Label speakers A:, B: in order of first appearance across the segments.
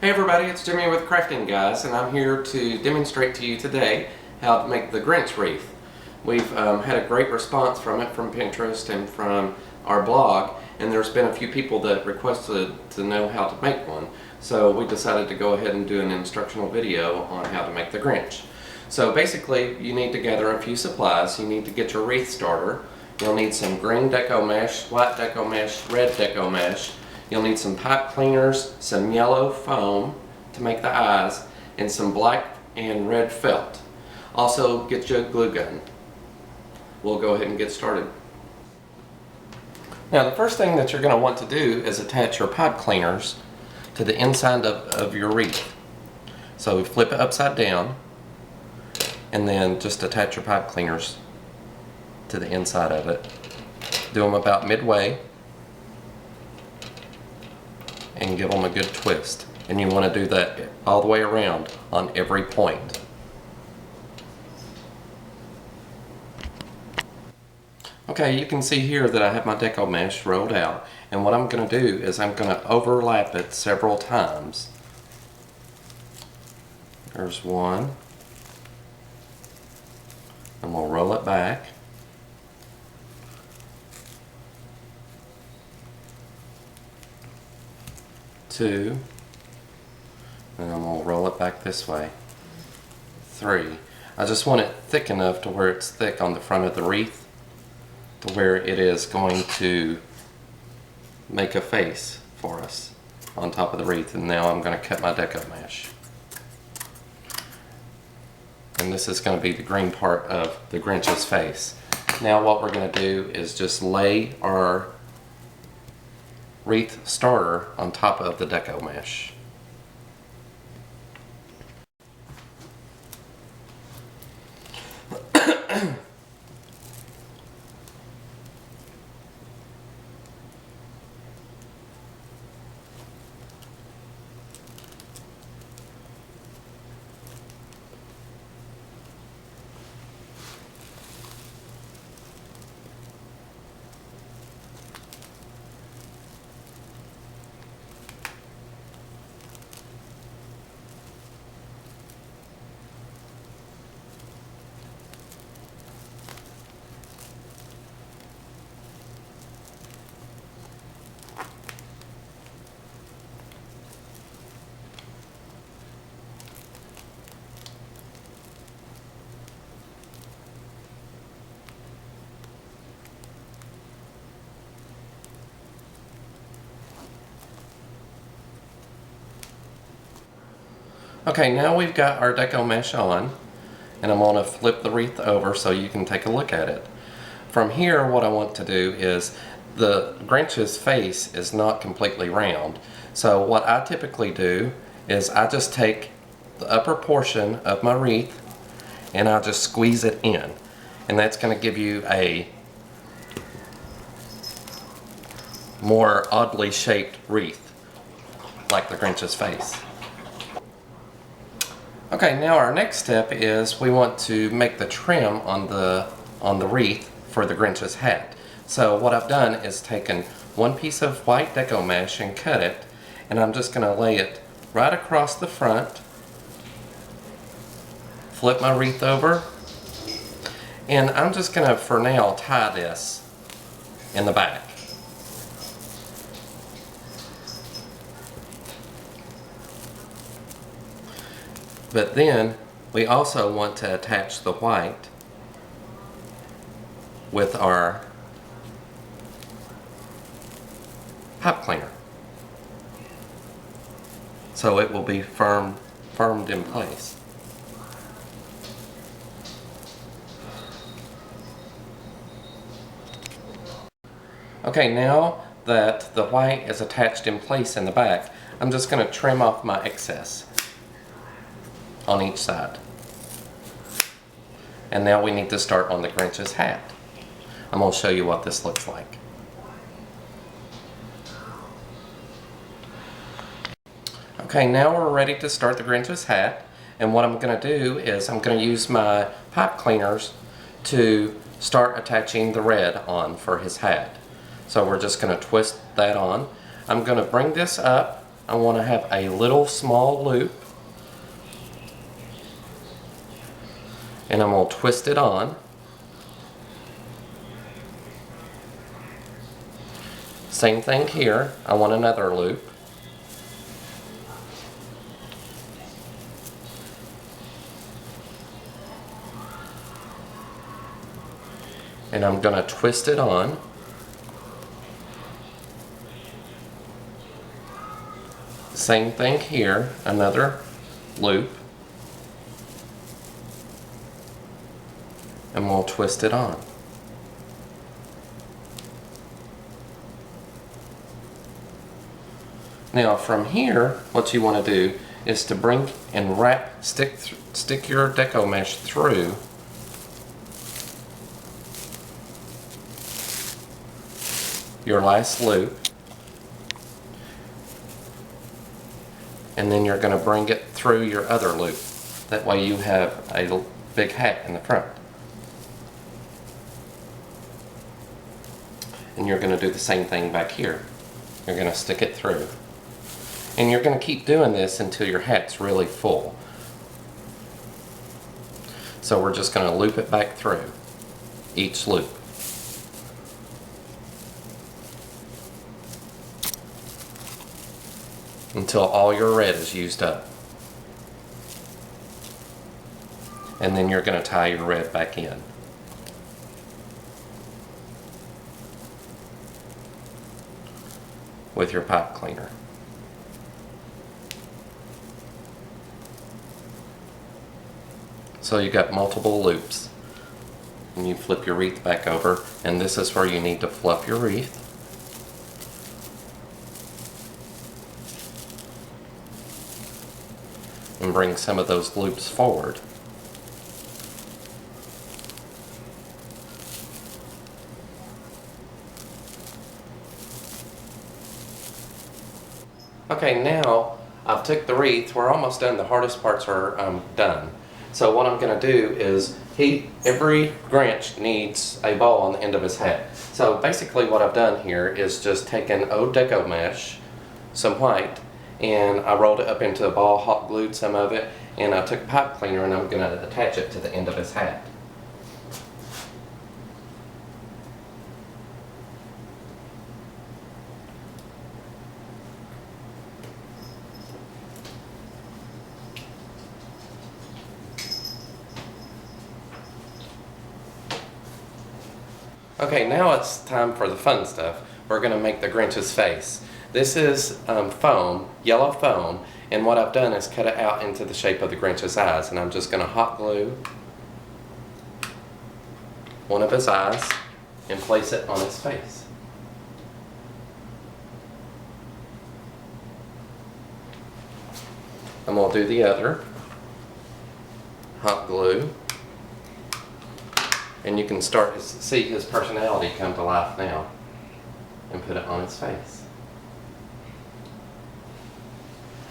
A: Hey everybody, it's Jimmy with Crafting Guys, and I'm here to demonstrate to you today how to make the Grinch wreath. We've had a great response from it from Pinterest and from our blog, and there's been a few people that requested to know how to make one. So we decided to go ahead and do an instructional video on how to make the Grinch. So basically, you need to gather a few supplies. You need to get your wreath starter. You'll need some green deco mesh, white deco mesh, red deco mesh. You'll need some pipe cleaners, some yellow foam to make the eyes, and some black and red felt. Also, get you a glue gun. We'll go ahead and get started. Now, the first thing that you're going to want to do is attach your pipe cleaners to the inside of your wreath. So flip it upside down, and then just attach your pipe cleaners to the inside of it. Do them about midway, and give them a good twist. And you want to do that all the way around on every point. Okay, you can see here that I have my deco mesh rolled out, and what I'm going to do is I'm going to overlap it several times. There's one, and we'll roll it back. Two, and then we'll roll it back this way. Three. I just want it thick enough to where it's thick on the front of the wreath, to where it is going to make a face for us on top of the wreath. And now I'm going to cut my deco mesh. And this is going to be the green part of the Grinch's face. Now what we're going to do is just lay our wreath starter on top of the deco mesh. Okay, now we've got our deco mesh on, and I'm going to flip the wreath over so you can take a look at it. From here, what I want to do is, the Grinch's face is not completely round, so what I typically do is I just take the upper portion of my wreath and I just squeeze it in, and that's going to give you a more oddly shaped wreath like the Grinch's face. Okay, now our next step is we want to make the trim on the wreath for the Grinch's hat. So what I've done is taken one piece of white deco mesh and cut it, and I'm just going to lay it right across the front, flip my wreath over, and I'm just going to for now tie this in the back. But then we also want to attach the white with our pipe cleaner, so it will be firmed in place. Okay, now that the white is attached in place in the back, I'm just going to trim off my excess on each side. And now we need to start on the Grinch's hat. I'm going to show you what this looks like. Okay, now we're ready to start the Grinch's hat, and what I'm going to do is I'm going to use my pipe cleaners to start attaching the red on for his hat. So we're just going to twist that on. I'm going to bring this up I want to have a little small loop, and I'm going to twist it on. Same thing here, I want another loop. And I'm going to twist it on. Same thing here, another loop. And we'll twist it on. Now from here, what you want to do is to bring and stick your deco mesh through your last loop, and then you're going to bring it through your other loop. That way you have a big hat in the front. And you're going to do the same thing back here. You're going to stick it through. And you're going to keep doing this until your hat's really full. So we're just going to loop it back through each loop. Until all your red is used up. And then you're going to tie your red back in. With your pipe cleaner. So you got multiple loops. And you flip your wreath back over, and this is where you need to fluff your wreath. And bring some of those loops forward. Okay, now I've took the wreath. We're almost done. The hardest parts are done. So what I'm going to do is, every Grinch needs a ball on the end of his hat. So basically what I've done here is just taken old deco mesh, some white, and I rolled it up into a ball, hot glued some of it, and I took a pipe cleaner and I'm going to attach it to the end of his hat. Okay, now it's time for the fun stuff. We're going to make the Grinch's face. This is foam, yellow foam, and what I've done is cut it out into the shape of the Grinch's eyes, and I'm just going to hot glue one of his eyes and place it on his face. And we'll do the other. Hot glue. And you can start to see his personality come to life now. And put it on his face.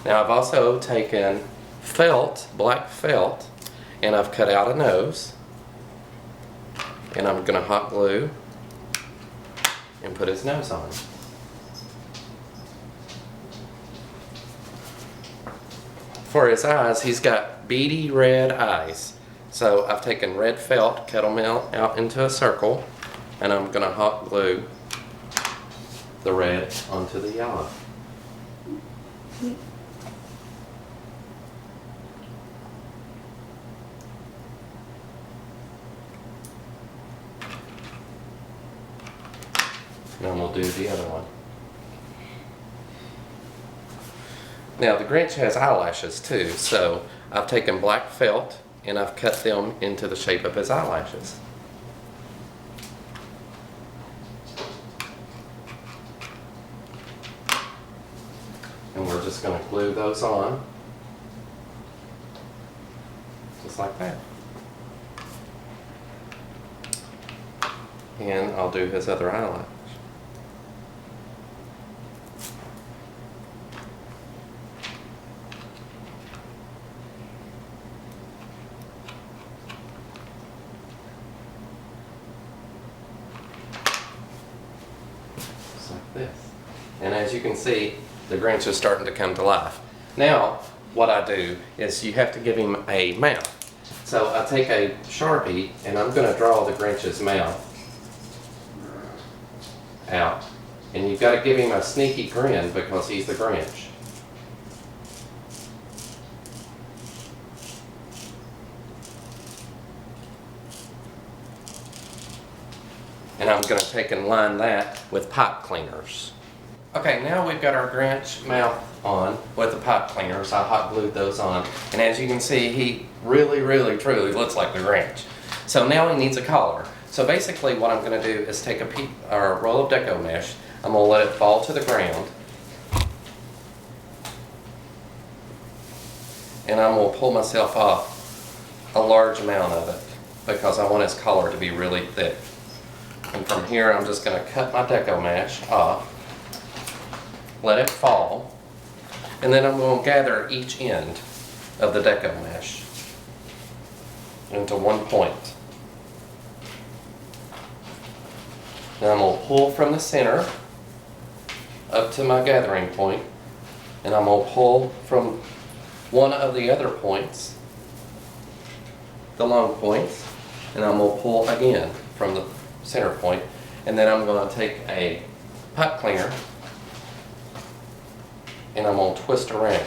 A: Now I've also taken felt, black felt, and I've cut out a nose. And I'm going to hot glue and put his nose on. For his eyes, he's got beady red eyes. So I've taken red felt, kettle melt out into a circle, and I'm going to hot glue the red onto the yellow. Now we'll do the other one. Now the Grinch has eyelashes too, so I've taken black felt and I've cut them into the shape of his eyelashes. And we're just going to glue those on, just like that. And I'll do his other eyelash. Like this. And as you can see, the Grinch is starting to come to life. Now, what I do is you have to give him a mouth. So I take a Sharpie and I'm going to draw the Grinch's mouth out. And you've got to give him a sneaky grin because he's the Grinch. And I'm going to take and line that with pipe cleaners. Okay, now we've got our Grinch mouth on with the pipe cleaners. I hot glued those on. And as you can see, he really, really, truly looks like the Grinch. So now he needs a collar. So basically what I'm going to do is take a roll of deco mesh. I'm going to let it fall to the ground. And I'm going to pull myself off a large amount of it because I want his collar to be really thick. And from here I'm just going to cut my deco mesh off, let it fall, and then I'm going to gather each end of the deco mesh into one point. Now I'm going to pull from the center up to my gathering point, and I'm going to pull from one of the other points, the long points, and I'm going to pull again from the center point, and then I'm going to take a pipe cleaner and I'm going to twist around.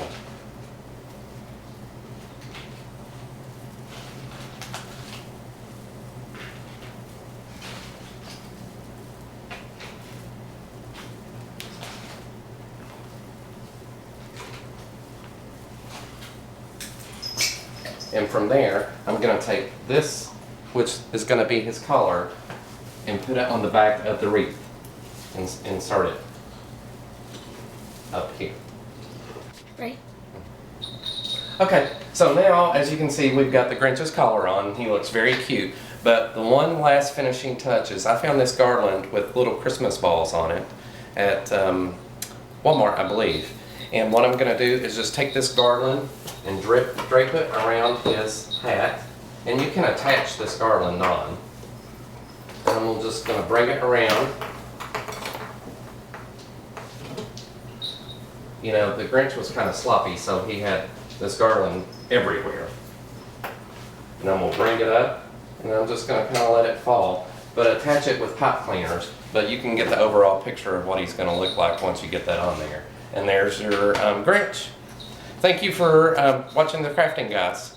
A: And from there, I'm going to take this, which is going to be his collar, and put it on the back of the wreath and insert it up here.
B: Right.
A: Okay, so now as you can see we've got the Grinch's collar on. He looks very cute, but the one last finishing touch is I found this garland with little Christmas balls on it at Walmart, I believe. And what I'm going to do is just take this garland and drape it around his hat, and you can attach this garland on. And I'm just going to bring it around. You know, the Grinch was kind of sloppy, so he had this garland everywhere. And I'm going to bring it up, and I'm just going to kind of let it fall, but attach it with pipe cleaners. But you can get the overall picture of what he's going to look like once you get that on there. And there's your Grinch. Thank you for watching the crafting, guys.